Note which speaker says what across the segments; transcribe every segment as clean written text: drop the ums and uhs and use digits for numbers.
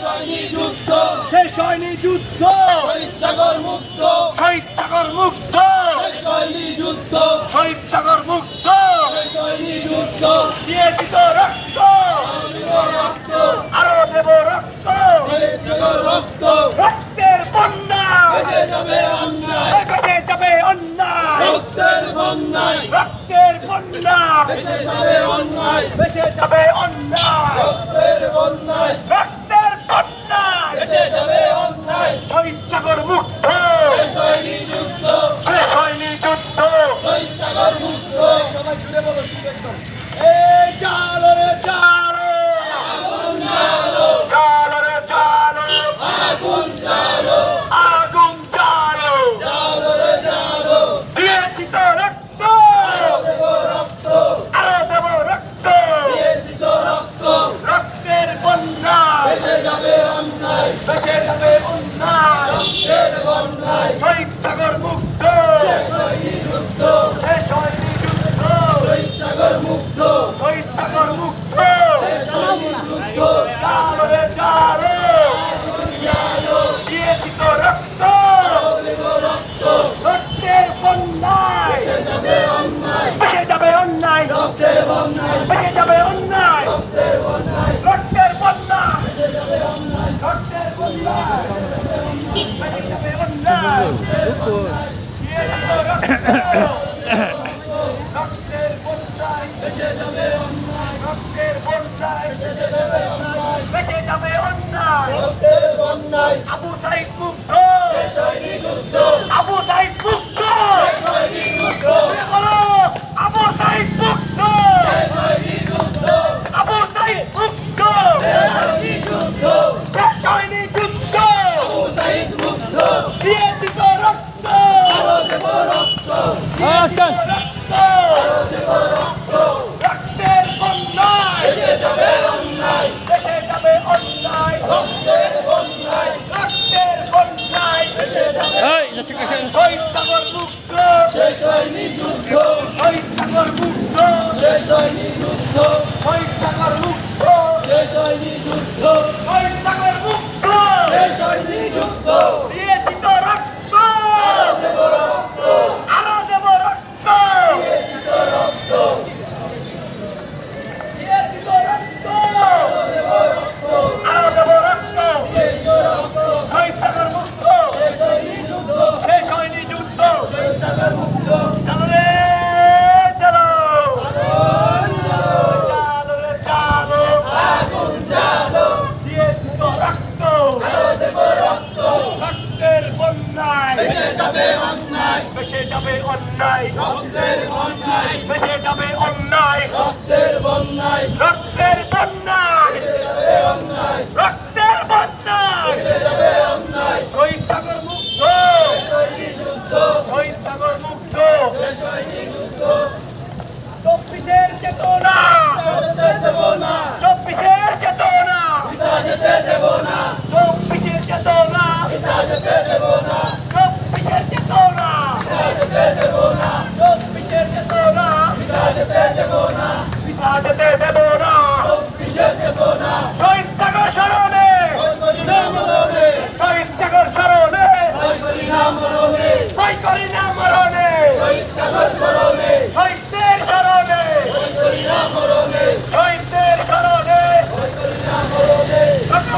Speaker 1: শেষ হয়নি যুদ্ধ শহীদ সাগর মুক্ত শহীদ সাগর মুক্ত দিয়েছি তো রক্ত আরো দেব রক্ত রক্তের বন্যা ভেসে যাবে অন্যায় রক্তের বন্যা ভেসে যাবে অন্যায় রক্তের বন্যা শহীদ সাগর মুক্ত শেষ হয়নি যুদ্ধ শহীদ সাগর মুক্ত সবাই জুড়ে বলো এই জালো রে জালো জালো রে জালো আগুন জালো দিয়েছি তো রক্ত আরো দেব রক্ত রক্তের বন্যা ভেসে যাবে অন্যায় শহীদ সাগর মুক্ত শেষ হয়নি যুদ্ধ শহীদ সাগর মুক্ত জালো রে জালো দিয়েছি তো রক্ত রক্তের বন্যায় ভেসে যাবে অন্যায় রক্তের বন্যা ভেসে যাবে অন্যায় আবু সাইদ মুক্ত আবু সাইদ মুক্ত আবু সাইদ মুক্ত আবু সাইদ মুক্ত শেষ হয়নি যুদ্ধ দিয়েছি তো রক্ত রক্তের বন্যায় ভেসে যাবে অন্যায় রক্তের বন্যায় শহীদ সাগর মুক্ত শেষ হয়নি যুদ্ধ শহীদ সাগর মুক্ত শেষ হয়নি যুদ্ধ শহীদ সাগর মুক্ত শেষ হয়নি যুদ্ধ শহীদ সাগর মুক্ত শেষ হয়নি যুদ্ধ দিয়েছি তো রক্ত আরো দেব রক্ত দিয়েছি তো রক্ত আরো দেব রক্ত শহীদ সাগর মুক্ত শেষ হয়নি যুদ্ধ শহীদ সাগর মুক্ত চলো রে চলো রে চলো আগুন জ্বালো দিয়েছি তো রক্ত আরো দেব রক্ত রক্তের বন্যায় ভেসে যাবে অন্যায় রক্তের বন্যায় ভেসে যাবে অন্যায় রক্তের বন্যায় রক্তের বন্যায় শহীদ সাগর মুক্ত শহীদ সাগর মুক্ত 24-এর চেতনা 24-এর চেতনা 24-এর চেতনা 24-এর চেতনা 24-এর চেতনা 24-এর চেতনা শহীদ সাগর স্মরণে শহীদ সাগর স্মরণে ভয় করি না মরণে শহীদদের স্মরণে শহীদদের স্মরণে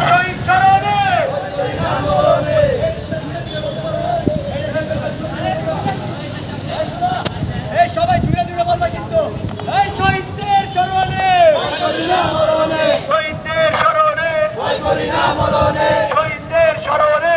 Speaker 1: শহীদ স্মরণে এই সবাই জুড়ে জুড়ে বলবে কিন্তু এই শহীদদের স্মরণে শহীদদের স্মরণে শহীদদের স্মরণে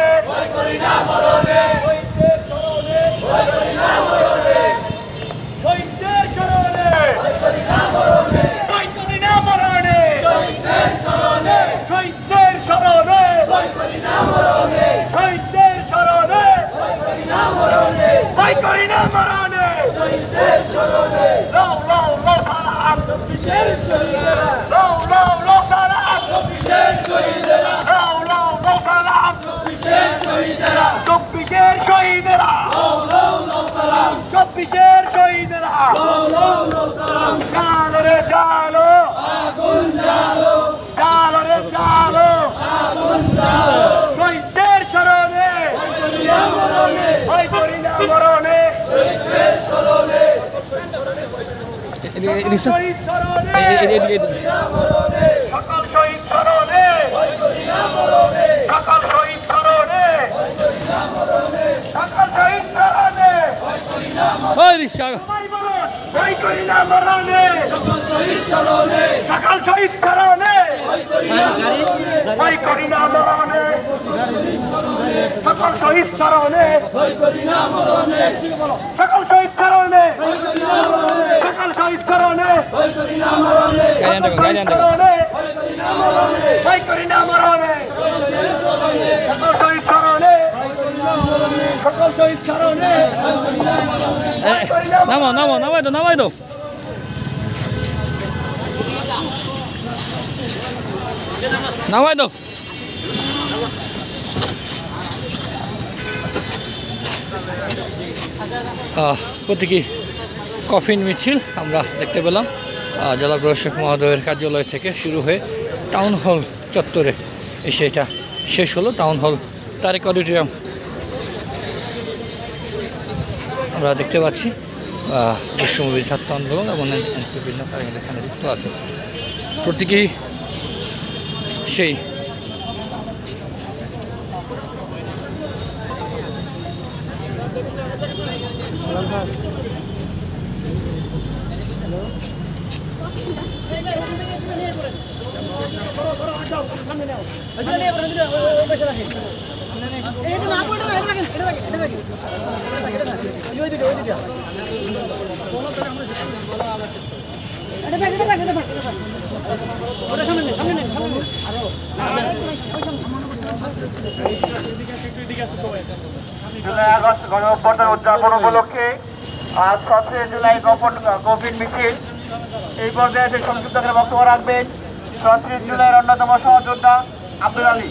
Speaker 1: চব্বিশের শহীদেরা চব্বিশের শহীদেরা জালো রে জালো জালো রে জালো শহীদ স্মরণে সকল শহীদ স্মরণে সকল শহীদ স্মরণে সকল শহীদ স্মরণে ভয় করি না মরণে সকল শহীদ স্মরণে সকল শহীদ স্মরণে ভয় করি না মরণে সকল শহীদ স্মরণে ভয় করি না মরণে সকল শহীদ স্মরণে সকল শহীদ স্মরণে ভয় করি না মরণে ভয় করি না মরণে সকল শহীদ স্মরণে সকল শহীদ স্মরণে
Speaker 2: নামাই দাও প্রতীকী কফিন মিছিল আমরা দেখতে পেলাম জেলা প্রশাসক মহোদয়ের কার্যালয় থেকে শুরু হয়ে টাউন হল চত্বরে এসে এটা শেষ হলো। টাউন হল তারেক অডিটোরিয়াম আমরা দেখতে পাচ্ছি বিশ্বমুভি ছাত্র আন্দোলন এবং বিভিন্ন কারণে এখানে যুক্ত আছে। প্রতীকী সেই
Speaker 1: জুলাই আগস্ট গণঅভ্যুত্থান উদযাপন উপলক্ষে আজ 17 জুলাই কফিন মিছিল। এই পর্যায়ে সংক্ষিপ্ত করে বক্তব্য রাখবেন 37 জুলাইয়ের অন্যতম সহযোদ্ধা আব্দুল আলী।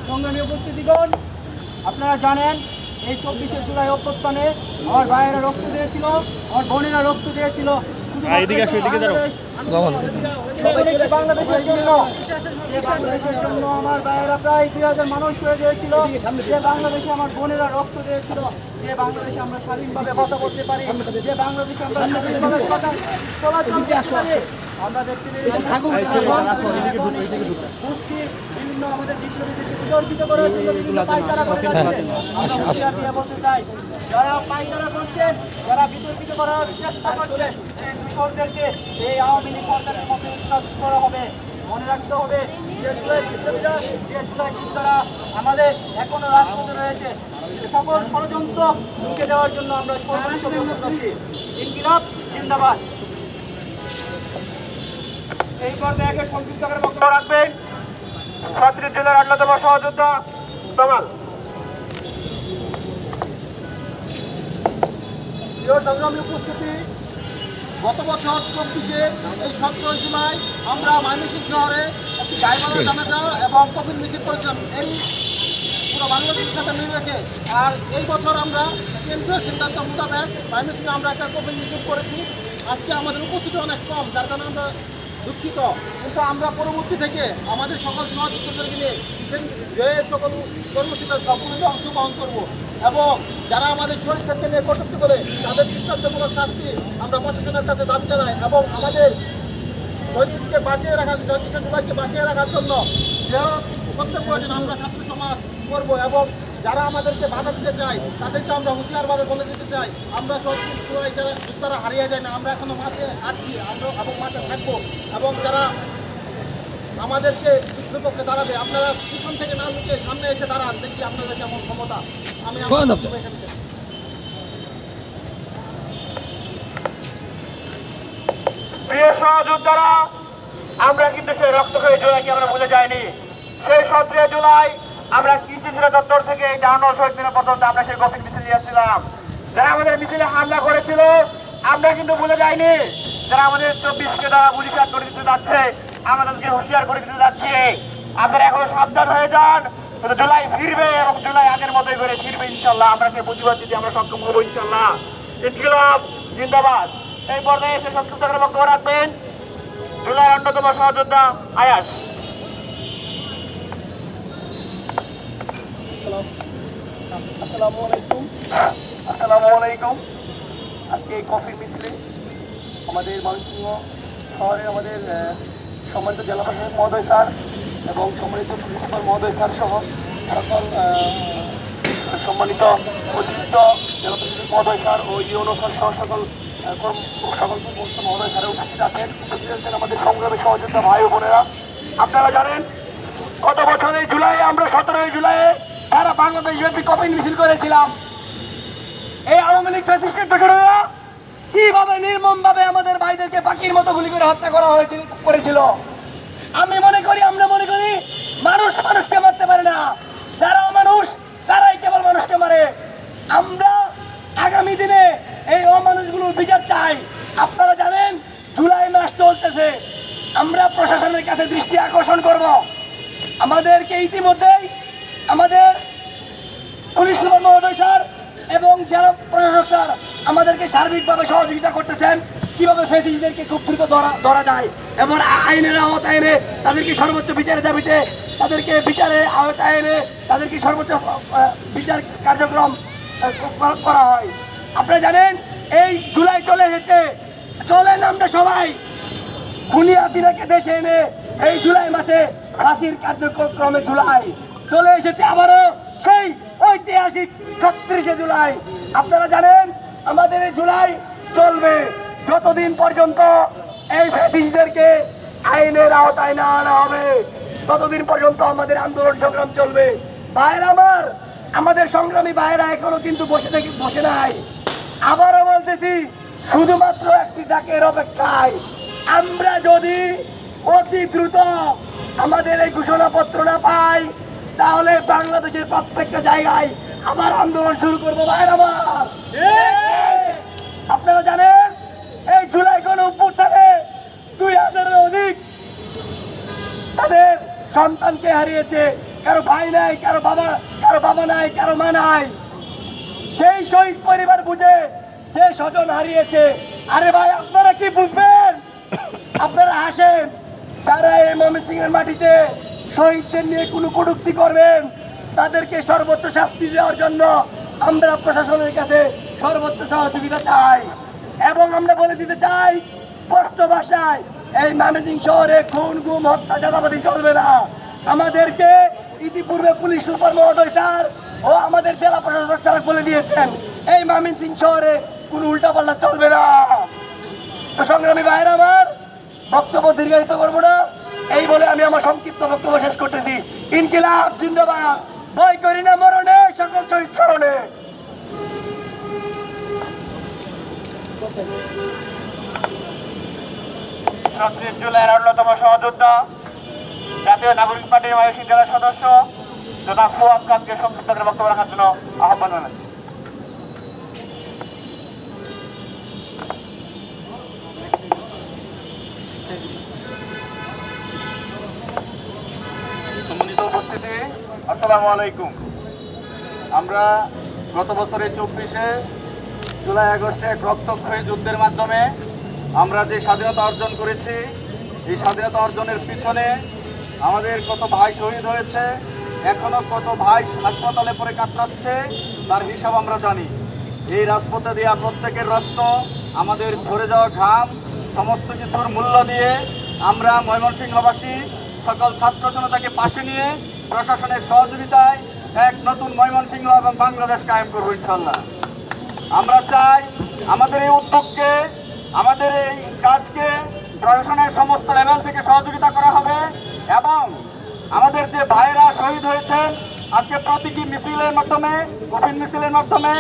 Speaker 3: সংগ্রামী উপস্থিতিগণ, আপনারা জানেন এই 24শে জুলাই অভ্যুত্থানে আমার ভাইয়েরা রক্ত দিয়েছিল, আমার বোনেরা রক্ত দিয়েছিল। বাংলাদেশের জন্য আমার ভাইয়েরা প্রায় 2000 মানুষ হয়ে গিয়েছিল। যে বাংলাদেশে আমার বোনেরা রক্ত দিয়েছিল, যে বাংলাদেশে আমরা স্বাধীনভাবে কথা বলতে পারি, যে বাংলাদেশে আমরা স্বাধীনভাবে চলাচল করতে পারি। আমরা দেখতে গোষ্ঠী বিভিন্ন আমাদের বিপ্লবীদেরকে বিতর্কিত করার জন্য বিভিন্ন পায়তারা করে যাচ্ছে। বলতে চাই, যারা পায়তারা করছেন, যারা বিতর্কিত করার চেষ্টা করছেন, এই দূষণদেরকে এই আওয়ামী লীগ সরকারের মধ্যে উৎখাত করা হবে। মনে রাখতে হবে যে জুলাই বিপ্লবীরা, যে জুলাই যোদ্ধারা আমাদের এখনো রাজপথে রয়েছে, সকল ষড়যন্ত্র রুখে দেওয়ার জন্য আমরা সর্বোচ্চ প্রস্তুত আছি। ইনকিলাব জিন্দাবাদ। এই পর্যায়ে আগে সংক্ষিপ্ত করে বক্তব্য রাখবেন 37 জেলার অন্যতম সহযোদ্ধা তমাল। সংগ্রামী উপস্থিতি, গত বছর 24শে এই 17 জুলাই আমরা ময়মনসিংহ শহরে একটি গাইবান্ধা জানাজা এবং কফিন মিছিল করেছিলাম, এরই পুরো বাংলাদেশের সাথে মিল রেখে। আর এই বছর আমরা কেন্দ্রীয় সিদ্ধান্ত মোতাবেক ময়মনসিংহে আমরা একটা কফিন মিছিল করেছি। আজকে আমাদের উপস্থিতি অনেক কম, যার কারণে আমরা দুঃখিত, কিন্তু আমরা পরবর্তী থেকে আমাদের সকল সহযোগীদেরকে নিয়ে যে সকল কর্মসূচিতে সবগুলোতে অংশগ্রহণ করব এবং যারা আমাদের শহীদদেরকে নিয়ে কটূক্তি করে তাদের দৃষ্টান্তমূলক শাস্তি আমরা প্রশাসনের কাছে দাবি জানাই এবং আমাদের শহীদকে বাঁচিয়ে রাখার, 34 জুলাইকে বাঁচিয়ে রাখার জন্য যে প্রত্যেক প্রয়োজন আমরা ছাত্র সমাজ করব এবং যারা আমাদেরকে বাধা দিতে চায় তাদেরকে আমরা হুঁশিয়ারভাবে বলে দিতে চাই, আমরা 34 জুলাই যারা হারিয়ে যায় না, আমরা এখনো মাঠে আছি এবং মাঠে থাকবো এবং যারা আমাদেরকে বিপক্ষে দাঁড়াবে আপনারা পিছন থেকে না লুকিয়ে সামনে এসে দাঁড়ান, দেখি আপনাদের কেমন ক্ষমতা। আমি প্রিয় সহযোদ্ধারা, আমরা কিন্তু সেই রক্তক্ষয়ী জুলাইকে আমরা ভুলে যাইনি। সেই 17 জুলাই আমরা কৃষিশিরা চত্বর থেকে এই টাউন হল শহীদ মিনার পর্যন্ত আমরা সেই কফিন মিছিল নিয়েছিলাম। যারা আমাদের মিছিলে হামলা করেছিল আমরা কিন্তু ভুলে যাইনি। যারা আমাদের 24কে দ্বারা হুঁশিয়ার করে দিতে যাচ্ছে, আমাদেরকে হুঁশিয়ার করে দিতে যাচ্ছে, আপনারা এখন সাবধান হয়ে যান। জুলাই ফিরবে এবং জুলাই আগের মতোই করে ফিরবে ইনশাল্লাহ। আমরা সেই প্রতিবাদ দিতে আমরা সক্ষম হবো ইনশাল্লাহ। ইনকিলাব জিন্দাবাদ। এই পর্যায়ে এসে সংক্ষিপ্ত করে বক্তব্য রাখবেন জুলাই অন্যতম সহযোদ্ধা আয়াস।
Speaker 1: আসসালামু আলাইকুম। আসসালামু আলাইকুম। আজকে এই কফি মিছিলে আমাদের ময়মনসিংহ শহরে আমাদের সম্মানিত জেলা প্রশাসক মহোদয় স্যার এবং সম্মানিত প্রিন্সিপাল মহোদয় স্যার সহ সকল সম্মানিত অতিরিক্ত জেলা প্রশাসক মহোদয় স্যার ও ইউনো স্যার সহ সকল সমস্ত মহোদয় স্যারা উপস্থিত আছেন। উপস্থিত আছেন আমাদের সংগ্রামী সহযোদ্ধা ভাই ও বোনেরা। আপনারা জানেন গত বছরের জুলাই আমরা 17 জুলাইয়ে সারা বাংলাদেশ ব্যাপী কফি মিছিল করেছিলাম। এই আওয়ামী লীগ ফ্যাসিস্টের দোসরেরা কিভাবে নির্মমভাবে আমাদের ভাইদেরকে পাখির মতো গুলি করে হত্যা করেছিল। আমরা মনে করি মানুষ মানুষকে মারতে পারে না, যারা অমানুষ তারাই কেবল মানুষকে মারে। আমরা আগামী দিনে এই অমানুষগুলোর বিচার চাই। আপনারা জানেন জুলাই মাস চলতেছে, আমরা প্রশাসনের কাছে দৃষ্টি আকর্ষণ করব। আমাদেরকে ইতিমধ্যেই আমাদের পুলিশ সুপার মহোদয় স্যার এবং জেলা প্রশাসক স্যার আমাদেরকে সার্বিকভাবে সহযোগিতা করতেছেন কিভাবে ফ্যাসিস্টদেরকে খুব দ্রুত ধরা যায় এবং আইনের আওতায় এনে তাদেরকে সর্বোচ্চ বিচারের দাবিতে তাদেরকে বিচারের আওতায় এনে তাদেরকে সর্বোচ্চ বিচার কার্যক্রম করা হয়। আপনারা জানেন এই জুলাই চলে এসেছে, চলেন আমরা সবাই খুনি হাসিনাকে দেশে এনে এই জুলাই মাসে ফাঁসির কার্যক্রমে জুলাই চলে এসেছে আবারও সেই ঐতিহাসিক 36শে জুলাই। আপনারা জানেন আমাদের এই জুলাই চলবে যতদিন পর্যন্ত এই ফ্যাসিস্টদেরকে আইনের আওতায় না আনা হবে, ততদিন পর্যন্ত আমাদের আন্দোলন সংগ্রাম চলবে। ভাইরা আমাদের সংগ্রামী ভাইরা এখনো কিন্তু বসে নাই। আবারও বলতেছি শুধুমাত্র একটি ডাকের অপেক্ষায়। আমরা যদি অতি দ্রুত আমাদের এই ঘোষণাপত্র না পাই তাহলে বাংলাদেশের প্রত্যেকটা জায়গায় আবার আন্দোলন শুরু করবো ভাইরা আমার। আপনারা জানেন এই জুলাই গণঅভ্যুত্থানে 2000-এর অধিক তাদের সন্তানকে হারিয়েছে। কারো ভাই নাই, কারো বাবা নাই, কারো মা নাই। সেই শহীদ পরিবার বুঝে যে স্বজন হারিয়েছে। আরে ভাই আপনারা কি বুঝবেন? আপনারা হাসেন, যারা এই ময়মনসিংহের মাটিতে শহীদদের নিয়ে কোনো কটূক্তি করবেন তাদেরকে সর্বোচ্চ শাস্তি দেওয়ার জন্য আমরা প্রশাসনের কাছে সর্বোচ্চ সহযোগিতা চাই। এবং আমরা বলে দিতে চাই স্পষ্ট ভাষায় এই ময়মনসিংহ শহরে খুন গুম হত্যা চাঁদাবাদি চলবে না। আমাদেরকে ইতিপূর্বে পুলিশ সুপার মহোদয় স্যার ও আমাদের জেলা প্রশাসক স্যার বলে দিয়েছেন এই ময়মনসিংহ শহরে কোনো উল্টাপাল্টা চলবে না। তো সংগ্রামী ভাইরা আমার, বক্তব্য দীর্ঘায়িত করবো না, এই বলে আমি আমার সংক্ষিপ্ত বক্তব্য শেষ করতেছি। ইনকিলাব জিন্দাবাদ, ভয় করি না মরণে, সকল শহীদ স্মরণে।
Speaker 4: ৩৬ জুলাইয়ের অন্যতম সহযোদ্ধা জাতীয় নাগরিক পার্টির ময়মনসিংহ জেলার সদস্য জনাব ফুয়াদ খানকে সংক্ষিপ্ত বক্তব্য রাখার জন্য আহ্বান জানাচ্ছি। সম্মানিত উপস্থিতি, আসসালামু আলাইকুম। আমরা গত বছরের 24শে জুলাই আগস্টে এক রক্তক্ষয়ী যুদ্ধের মাধ্যমে আমরা যে স্বাধীনতা অর্জন করেছি, এই স্বাধীনতা অর্জনের পিছনে আমাদের কত ভাই শহীদ হয়েছে, এখনো কত ভাই হাসপাতালে পড়ে কাতরাচ্ছে, তার হিসাব আমরা জানি। এই রাজপথে দেওয়া প্রত্যেকের রক্ত, আমাদের ঝরে যাওয়া ঘাম, সমস্ত কিছুর মূল্য দিয়ে আমরা ময়মনসিংহবাসী সকল ছাত্র জনতাকে পাশে নিয়ে প্রশাসনের সহযোগিতায় এক নতুন ময়মনসিংহ এবং বাংলাদেশ কায়েম করব ইনশাল্লাহ। আমরা চাই আমাদের এই উদ্যোগকে, আমাদের এই কাজকে প্রশাসনের সমস্ত লেভেল থেকে সহযোগিতা করা হবে এবং আমাদের যে ভাইয়েরা শহীদ হয়েছেন আজকে প্রতীকী মিছিলের মাধ্যমে, কফিন মিছিলের মাধ্যমে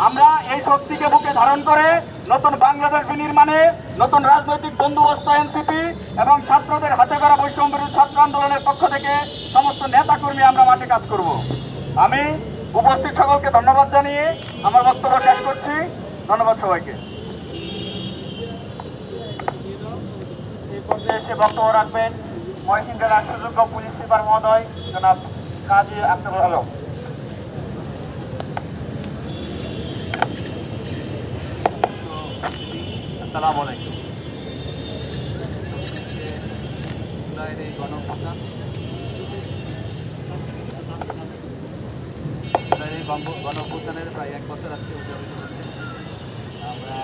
Speaker 4: আমরা এই শক্তিকে বুকে ধারণ করে নতুন বাংলাদেশ বিনির্মাণে, নতুন রাজনৈতিক বন্দোবস্ত এনসিপি এবং ছাত্রদের হাতে করা বৈষম্য বিরোধী ছাত্র আন্দোলনের পক্ষ থেকে সমস্ত নেতাকর্মী আমরা মাঠে কাজ করব। আমি উপস্থিত সকলকে ধন্যবাদ জানিয়ে আমার বক্তব্য শেষ করছি। ধন্যবাদ সবাইকে। এই পর্যায়ে এসে বক্তব্য রাখবেন ময়মনসিংহ জেলার সুযোগ্য পুলিশ সুপার মহোদয় জনাব কাজী আক্তারুল আলম। আসসালামু আলাইকুম।
Speaker 5: গণঅভ্যুত্থানের প্রায় 1 বছর আজকে উদযাপিত হচ্ছে। আমরা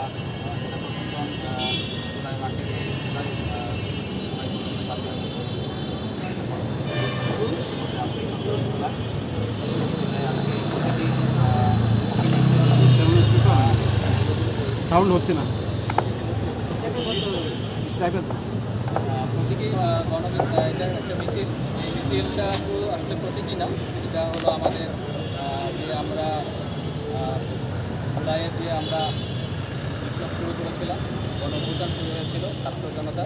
Speaker 5: জুলাই মাসে
Speaker 6: সাউন্ড হচ্ছে না
Speaker 5: প্রতীকী এটা একটা মিছিল। এই মিছিলটা তো আসলে প্রতীকী না, এটা হলো আমাদের যে আমরা জুলাইয়ের যে আমরা বিপ্লব শুরু করেছিলাম, গণঅভ্যুত্থান শুরু হয়েছিল ছাত্র জনতা,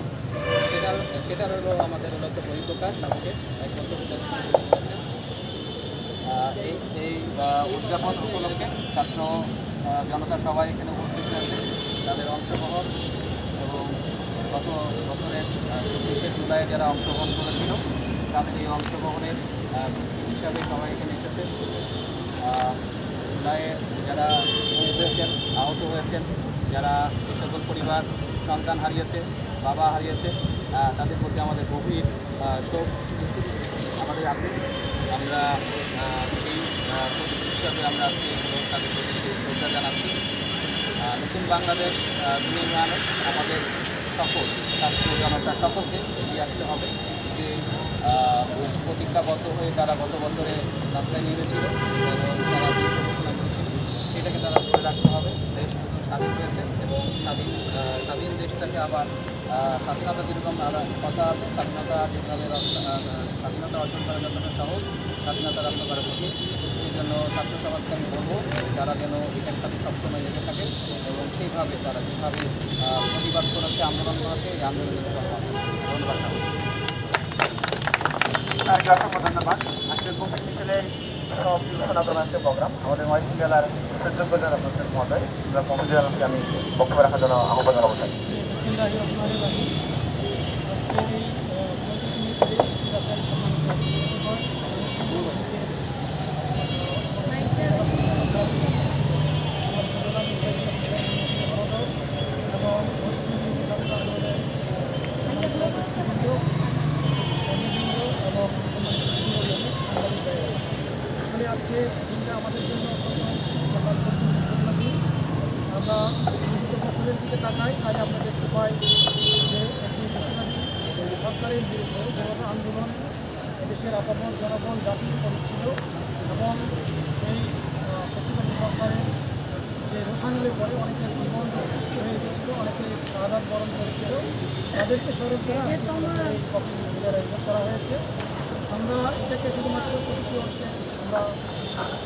Speaker 5: সেটার হলো আমাদের হলো একটা বহিঃপ্রকাশ আজকে 1 বছর উদযাপন হয়েছে। এই উদযাপন উপলক্ষে ছাত্র জনতা সবাই এখানে উপস্থিত হয়েছে, তাদের অংশগ্রহণ এবং গত বছরের 24শে জুলাই যারা অংশগ্রহণ করেছিল তাদের এই অংশগ্রহণের হিসাবে সবাই এখানে এসেছে। জুলাইয়ের যারা শহীদ হয়েছেন, আহত হয়েছেন, যারা যে সকল পরিবার সন্তান হারিয়েছে, বাবা হারিয়েছে, তাদের প্রতি আমাদের গভীর শোক আমাদের আছে। আমরা সেই হিসাবে আমরা আজকে তাদের প্রতি শ্রদ্ধা জানাচ্ছি। নতুন বাংলাদেশ নির্মাণে আমাদের সকল ছাত্র জনতা সকলকে এগিয়ে আসতে হবে। যে প্রতিজ্ঞাবদ্ধ হয়ে তারা গত বছরে রাস্তায় নেমেছিল এবং তারা ঘোষণা করেছিল, সেটাকে তারা ধরে রাখতে হবে। দেশ স্বাধীন হয়েছে এবং স্বাধীন দেশটাকে আবার স্বাধীনতা যেরকম কথা আছে, স্বাধীনতা যেভাবে স্বাধীনতা অর্জন করার জন্য সহজ, স্বাধীনতা রক্ষা করা কঠিন। এই জন্য ছাত্র সমাজকে আমি বলবো তারা যেন এটার সাথে সবসময় লেগে থাকে এবং সেইভাবে তারা যেভাবে প্রতিবাদ করেছে, আন্দোলন করেছে, এই আন্দোলনের ধন্যবাদ।
Speaker 4: ধন্যবাদ। আজকের কফিন মিছিলে সনাতন আজকে প্রোগ্রাম আমাদের ময়মনসিংহ জেলার সুযোগ্য জেলা প্রশাসক মহোদয় কমিটি জেলাকে আমি বক্তব্য রাখার জন্য আহ্বান জানাবো।
Speaker 3: আসলে আজকে দিনটা আমাদের জন্য আমরা বছরের দিকে তাকাই, আজ আমরা দেখতে পাই যে একটি বেশিরভাগী সরকারের বিরুদ্ধে জনতা আন্দোলন দেশের আপামর জনগণ জাতির করেছিল এবং সেই বেশিরভাগী সরকারের যে রোষানলে পরে অনেকের জীবন সৃষ্টি হয়ে গিয়েছিল, অনেকে আঘাত বরণ করেছিল, তাদেরকে স্মরণ করে আজকে এই কফি মিছিলের আয়োজন করা হয়েছে। আমরা এটাকে শুধুমাত্র প্রতীকী অর্থে আমরা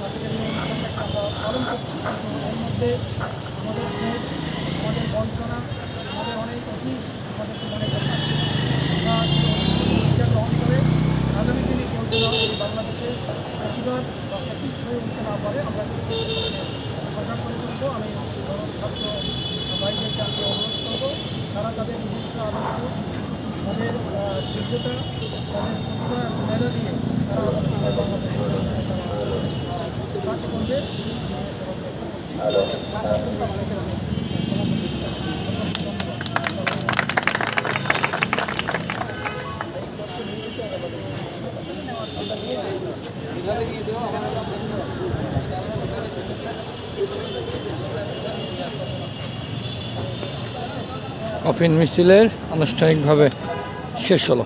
Speaker 3: আজকের এই অনুষ্ঠানটাকে আমরা পালন করছি, কিন্তু এর মধ্যে আমাদের ভোট, আমাদের বঞ্চনা, আমাদের অনেক অতীত আমাদের জীবনে ঘটনা আমরা শিক্ষা গ্রহণ করে আগামী দিনে কেউ যেন এই বাংলাদেশে বেশিরভাগ বা ফ্যাসিস্ট হয়ে উঠতে না পারে, আমরা সেটাকে সজাগ করে তুলবো। আমি ছাত্র ভাইদেরকে আমি অনুরোধ করবো তারা তাদের নিজস্ব আদর্শ, তাদের যোগ্যতা, তাদের প্রতিভা মেধা দিয়ে তারা কাজ করবে।
Speaker 2: কফিন মিছিলের আনুষ্ঠানিকভাবে শেষ হলো।